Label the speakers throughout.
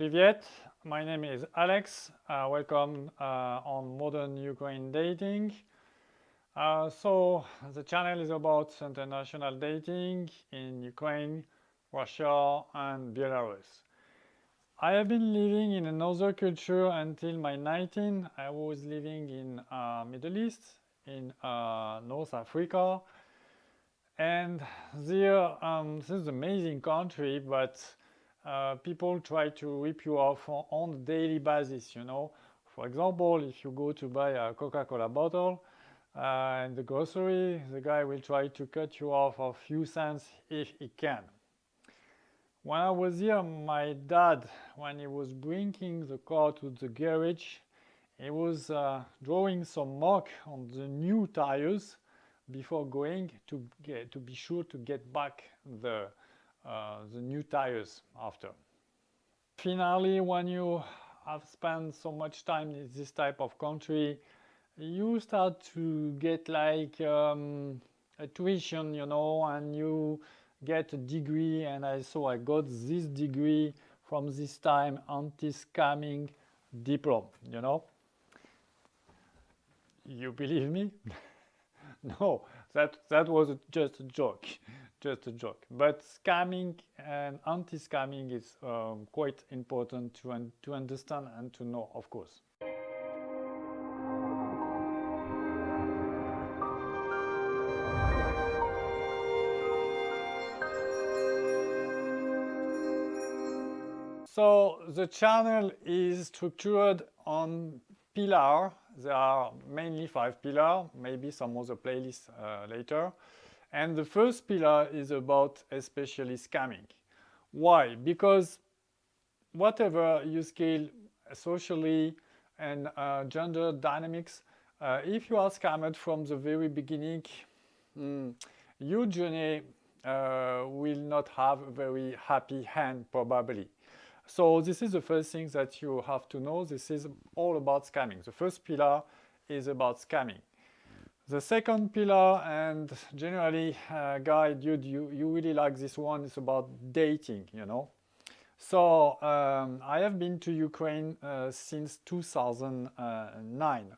Speaker 1: Привет, my name is Alex. Welcome on Modern Ukraine Dating. So the channel is about international dating in Ukraine, Russia, and Belarus. I have been living in another culture until my 19. I was living in Middle East, in North Africa, and there, this is an amazing country, but people try to rip you off on a daily basis, you know. For example, if you go to buy a Coca-Cola bottle in the grocery, the guy will try to cut you off a few cents if he can. When I was here, my dad, when he was bringing the car to the garage, he was drawing some mark on the new tires before going to be sure to get back the new tires after. Finally, when you have spent so much time in this type of country, you start to get like a tuition, you know, and you get a degree. And I got this degree from this time anti-scamming diploma, you know. You believe me? No, that was just a joke, just a joke. But scamming and anti-scamming is quite important to understand and to know, of course. So the channel is structured on pillar. There are mainly 5 pillars, maybe some other playlists later. And the first pillar is about especially scamming. Why? Because whatever you scale socially and gender dynamics, if you are scammed from the very beginning, your journey will not have a very happy hand probably. So this is the first thing that you have to know. This is all about scamming. The first pillar is about scamming. The second pillar, and generally, Guy, dude, you really like this one, is about dating, you know. So I have been to Ukraine since 2009.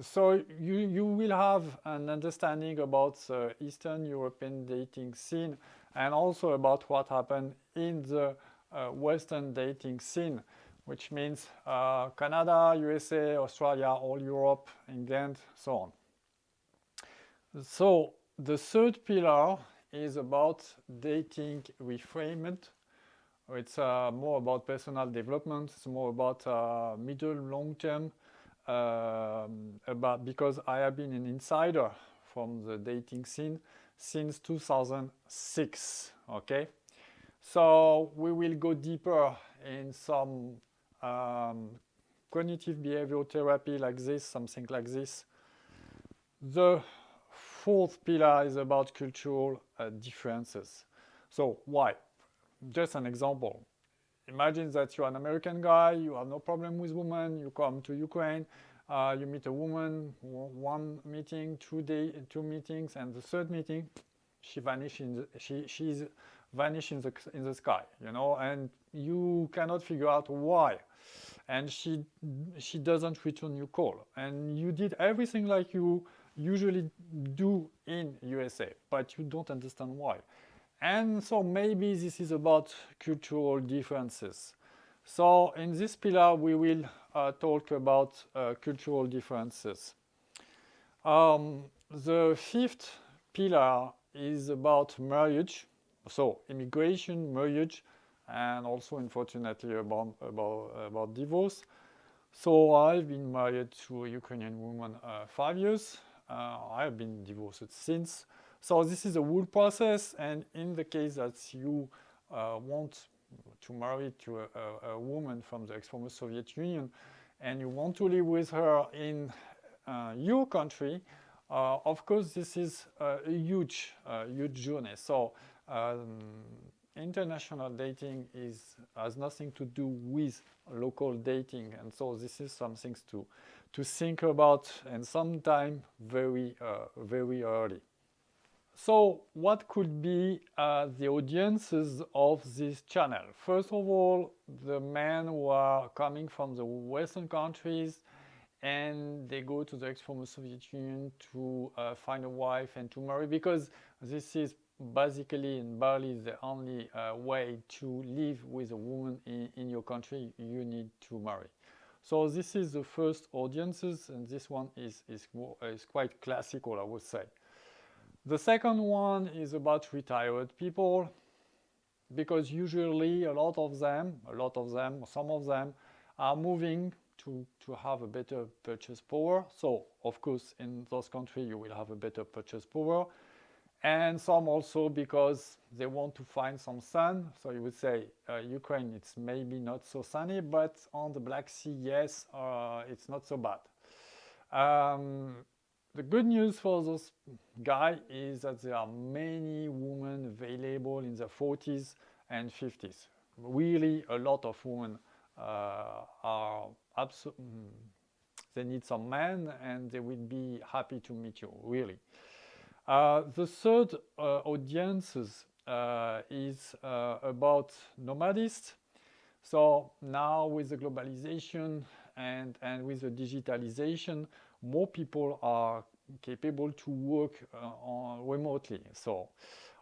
Speaker 1: So you will have an understanding about the Eastern European dating scene and also about what happened in the Western dating scene, which means Canada, USA, Australia, all Europe, England, so on. So the third pillar is about dating reframement. It's more about personal development. It's more about middle, long term. Because I have been an insider from the dating scene since 2006. Okay, so we will go deeper in some cognitive behavioral therapy like this, something like this. The fourth pillar is about cultural differences. So why? Just an example. Imagine that you're an American guy, you have no problem with women, you come to Ukraine, you meet a woman, one meeting, two meetings, and the third meeting, she's vanished in the sky, you know, and you cannot figure out why. And she doesn't return your call. And you did everything like you usually do in USA, but you don't understand why. And so maybe this is about cultural differences. So in this pillar, we will talk about cultural differences. The fifth pillar is about marriage, so immigration, marriage, and also unfortunately about divorce. So I've been married to a Ukrainian woman 5 years. I've been divorced since. So this is a whole process, and in the case that you want to marry to a woman from the ex-former Soviet Union, and you want to live with her in your country, of course, this is a huge journey. So international dating has nothing to do with local dating, and so this is some things to think about, and sometime very early. So what could be the audiences of this channel? First of all, the men who are coming from the Western countries and they go to the ex-former Soviet Union to find a wife and to marry, because this is basically in Bali the only way to live with a woman in your country. You need to marry. So this is the first audiences, and this one is quite classical, I would say. The second one is about retired people, because usually some of them are moving to have a better purchase power. So of course in those countries you will have a better purchase power, and some also because they want to find some sun. So you would say Ukraine, it's maybe not so sunny, but on the Black Sea, yes, it's not so bad. The good news for those guys is that there are many women available in their 40s and 50s. Really, a lot of women are absolutely. They need some men, and they will be happy to meet you. Really. The third audiences is about nomadists. So now with the globalization and with the digitalization, more people are capable to work remotely. So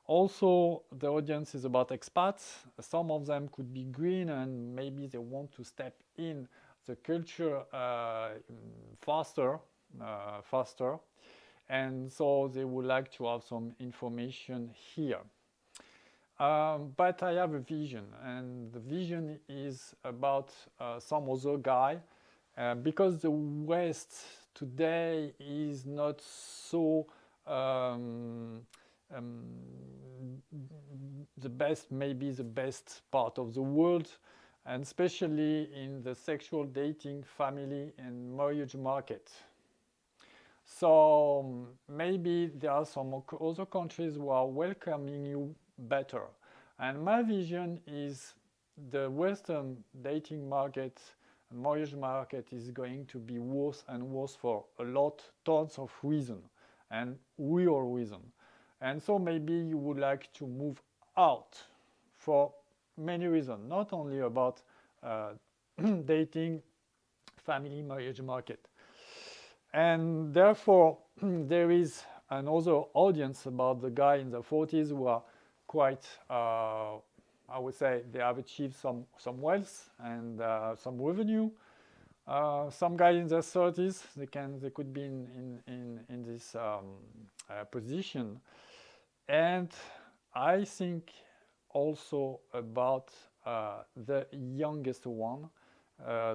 Speaker 1: also the audience is about expats. Some of them could be green and maybe they want to step in the culture faster, and so they would like to have some information here. But I have a vision, and the vision is about some other guy, because the West today is not so the best, maybe the best part of the world, and especially in the sexual dating, family, and marriage market. So maybe there are some other countries who are welcoming you better. And my vision is the Western dating market, marriage market is going to be worse and worse for tons of reasons, and real reason. And so maybe you would like to move out for many reasons, not only about dating, family, marriage market. And therefore, there is another audience about the guy in the 40s who are quite, I would say, they have achieved some wealth and some revenue. Some guys in their 30s, they could be in this position. And I think also about the youngest one,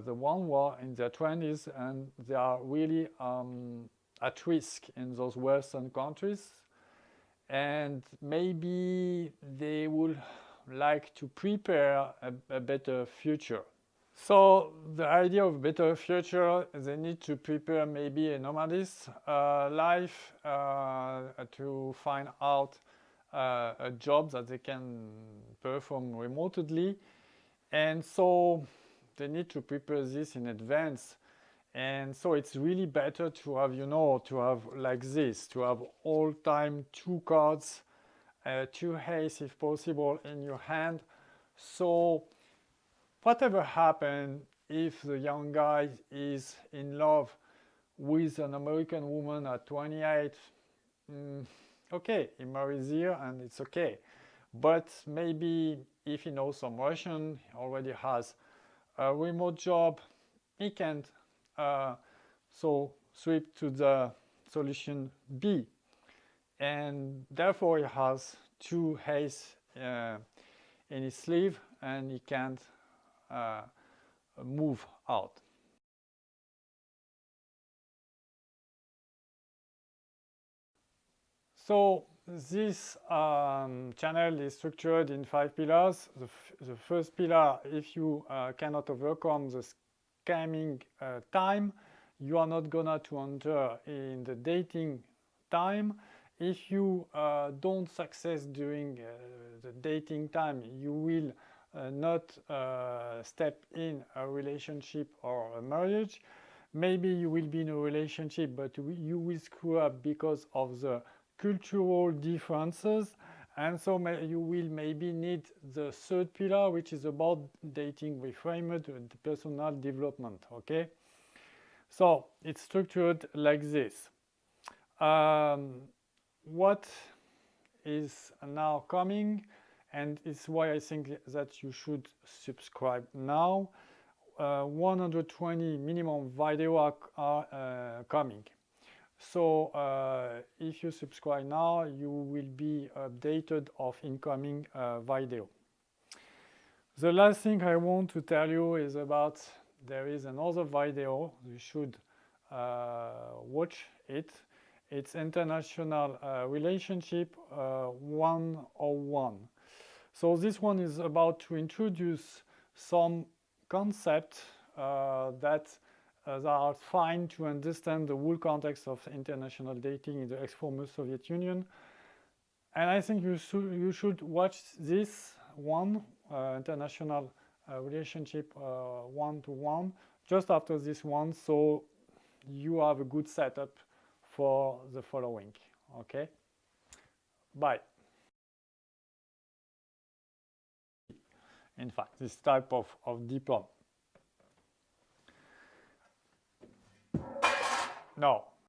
Speaker 1: the one who are in their 20s and they are really at risk in those Western countries, and maybe they would like to prepare a better future. So the idea of better future, they need to prepare maybe a nomadist life to find out a job that they can perform remotely, and so they need to prepare this in advance. And so it's really better to have, to have like this, to have all time 2 cards, 2 ace if possible in your hand. So whatever happens, if the young guy is in love with an American woman at 28, okay, he marries here and it's okay. But maybe if he knows some Russian, he already has a remote job, he can't so switch to the solution B, and therefore he has 2 ace in his sleeve and he can't move out. So this channel is structured in 5 pillars. The first pillar, if you cannot overcome the scamming time, you are not gonna to enter in the dating time. If you don't success during the dating time, you will not step in a relationship or a marriage. Maybe you will be in a relationship, but you will screw up because of the cultural differences, and so you will maybe need the third pillar, which is about dating reframed and personal development. Okay, so it's structured like this. What is now coming, and it's why I think that you should subscribe now. 120 minimum video are coming. So if you subscribe now, you will be updated of incoming video. The last thing I want to tell you is about there is another video. You should watch it. It's International Relationship 101. So this one is about to introduce some concepts that are fine to understand the whole context of international dating in the ex-former Soviet Union. And I think you should watch this one, International Relationship 101, just after this one, so you have a good setup for the following. Okay? Bye. In fact, this type of diploma. No,